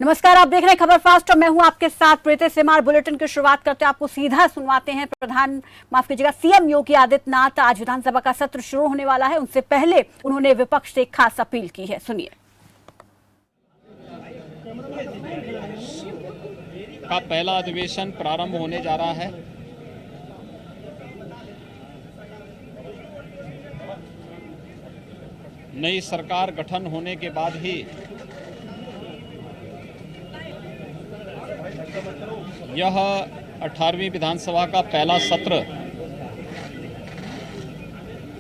नमस्कार, आप देख रहे हैं खबर फास्ट और मैं हूं आपके साथ प्रीति सिमार। बुलेटिन की शुरुआत करते आपको सीधा सुनवाते हैं। सीएम योगी आदित्यनाथ आज विधानसभा का सत्र शुरू होने वाला है, उनसे पहले उन्होंने विपक्ष से खास अपील की है। सुनिए। का पहला अधिवेशन प्रारंभ होने जा रहा है। नई सरकार गठन होने के बाद ही यह 18वीं विधानसभा का पहला सत्र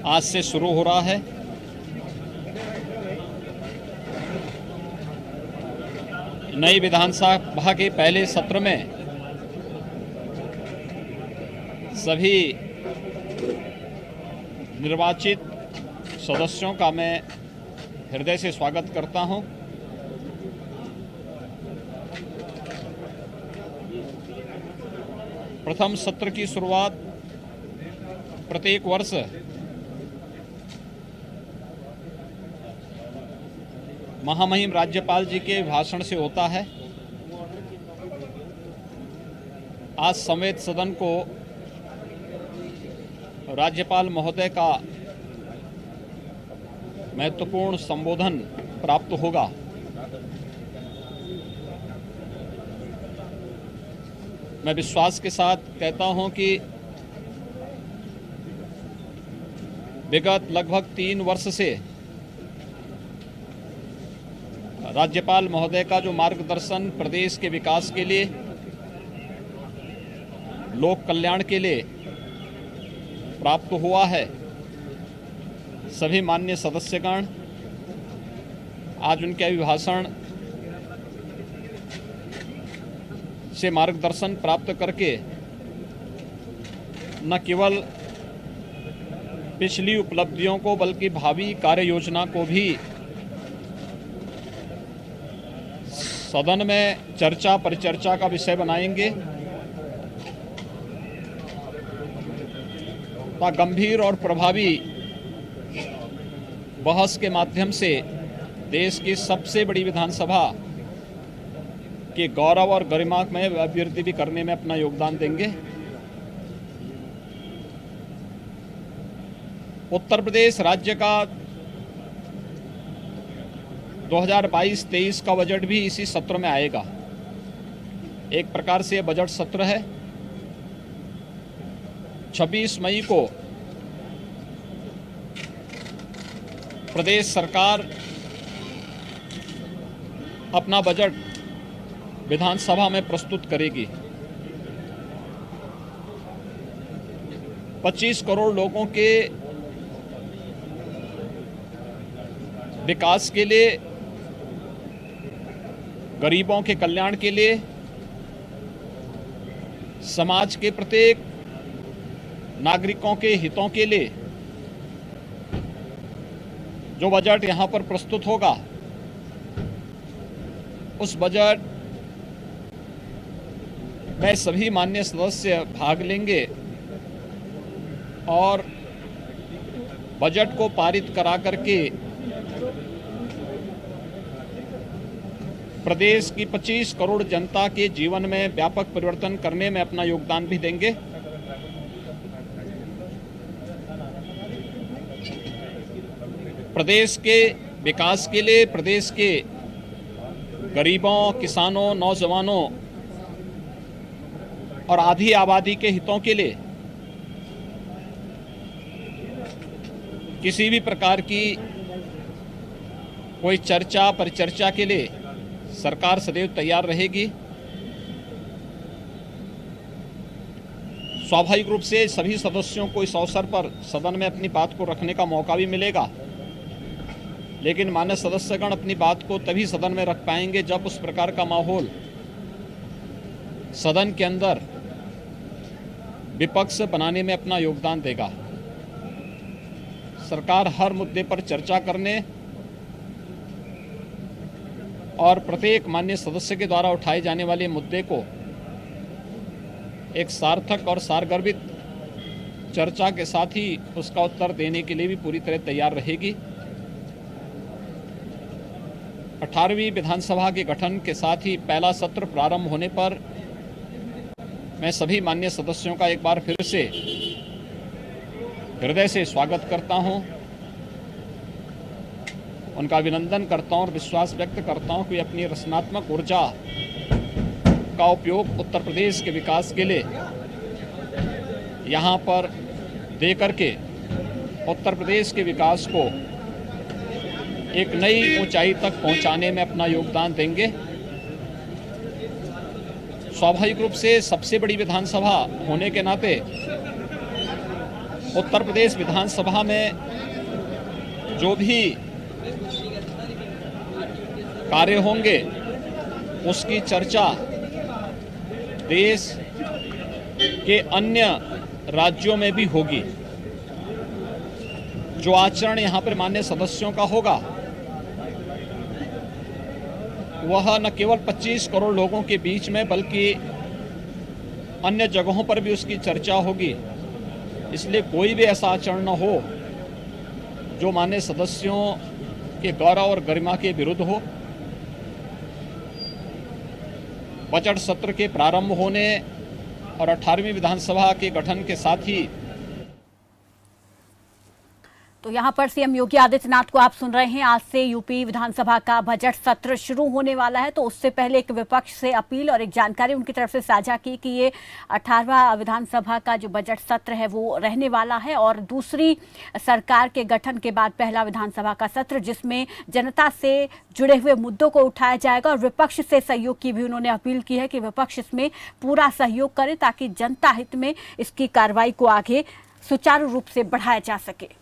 आज से शुरू हो रहा है। नई विधानसभा के पहले सत्र में सभी निर्वाचित सदस्यों का मैं हृदय से स्वागत करता हूं। प्रथम सत्र की शुरुआत प्रत्येक वर्ष महामहिम राज्यपाल जी के भाषण से होता है। आज समेत सदन को राज्यपाल महोदय का महत्वपूर्ण संबोधन प्राप्त होगा। मैं विश्वास के साथ कहता हूं कि विगत लगभग 3 वर्ष से राज्यपाल महोदय का जो मार्गदर्शन प्रदेश के विकास के लिए, लोक कल्याण के लिए प्राप्त हुआ है, सभी माननीय सदस्यगण आज उनके अभिभाषण से मार्गदर्शन प्राप्त करके न केवल पिछली उपलब्धियों को बल्कि भावी कार्य योजना को भी सदन में चर्चा परिचर्चा का विषय बनाएंगे। गंभीर और प्रभावी बहस के माध्यम से देश की सबसे बड़ी विधानसभा के गौरव और गरिमा में अभिवृद्धि भी करने में अपना योगदान देंगे। उत्तर प्रदेश राज्य का 2022-23 का बजट भी इसी सत्र में आएगा। एक प्रकार से यह बजट सत्र है। 26 मई को प्रदेश सरकार अपना बजट विधानसभा में प्रस्तुत करेगी। 25 करोड़ लोगों के विकास के लिए, गरीबों के कल्याण के लिए, समाज के प्रत्येक नागरिकों के हितों के लिए जो बजट यहां पर प्रस्तुत होगा, उस बजट में सभी माननीय सदस्य भाग लेंगे और बजट को पारित करा करके प्रदेश की 25 करोड़ जनता के जीवन में व्यापक परिवर्तन करने में अपना योगदान भी देंगे। प्रदेश के विकास के लिए, प्रदेश के गरीबों, किसानों, नौजवानों और आधी आबादी के हितों के लिए किसी भी प्रकार की कोई चर्चा परिचर्चा के लिए सरकार सदैव तैयार रहेगी। स्वाभाविक रूप से सभी सदस्यों को इस अवसर पर सदन में अपनी बात को रखने का मौका भी मिलेगा, लेकिन माननीय सदस्यगण अपनी बात को तभी सदन में रख पाएंगे जब उस प्रकार का माहौल सदन के अंदर विपक्ष बनाने में अपना योगदान देगा। सरकार हर मुद्दे पर चर्चा करने और प्रत्येक माननीय सदस्य के द्वारा उठाए जाने वाले मुद्दे को एक सार्थक और सारगर्भित चर्चा के साथ ही उसका उत्तर देने के लिए भी पूरी तरह तैयार रहेगी। 18वीं विधानसभा के गठन के साथ ही पहला सत्र प्रारंभ होने पर मैं सभी माननीय सदस्यों का एक बार फिर से हृदय से स्वागत करता हूं, उनका अभिनंदन करता हूं और विश्वास व्यक्त करता हूं कि अपनी रचनात्मक ऊर्जा का उपयोग उत्तर प्रदेश के विकास के लिए यहाँ पर दे करके उत्तर प्रदेश के विकास को एक नई ऊंचाई तक पहुंचाने में अपना योगदान देंगे। स्वाभाविक रूप से सबसे बड़ी विधानसभा होने के नाते उत्तर प्रदेश विधानसभा में जो भी कार्य होंगे उसकी चर्चा देश के अन्य राज्यों में भी होगी। जो आचरण यहाँ पर माननीय सदस्यों का होगा वह न केवल 25 करोड़ लोगों के बीच में बल्कि अन्य जगहों पर भी उसकी चर्चा होगी। इसलिए कोई भी ऐसा आचरण न हो जो माननीय सदस्यों के गौरव और गरिमा के विरुद्ध हो। बजट सत्र के प्रारंभ होने और 18वीं विधानसभा के गठन के साथ ही तो यहाँ पर सीएम योगी आदित्यनाथ को आप सुन रहे हैं। आज से यूपी विधानसभा का बजट सत्र शुरू होने वाला है, तो उससे पहले एक विपक्ष से अपील और एक जानकारी उनकी तरफ से साझा की कि ये 18वां विधानसभा का जो बजट सत्र है वो रहने वाला है और दूसरी सरकार के गठन के बाद पहला विधानसभा का सत्र जिसमें जनता से जुड़े हुए मुद्दों को उठाया जाएगा और विपक्ष से सहयोग की भी उन्होंने अपील की है कि विपक्ष इसमें पूरा सहयोग करे ताकि जनता हित में इसकी कार्रवाई को आगे सुचारू रूप से बढ़ाया जा सके।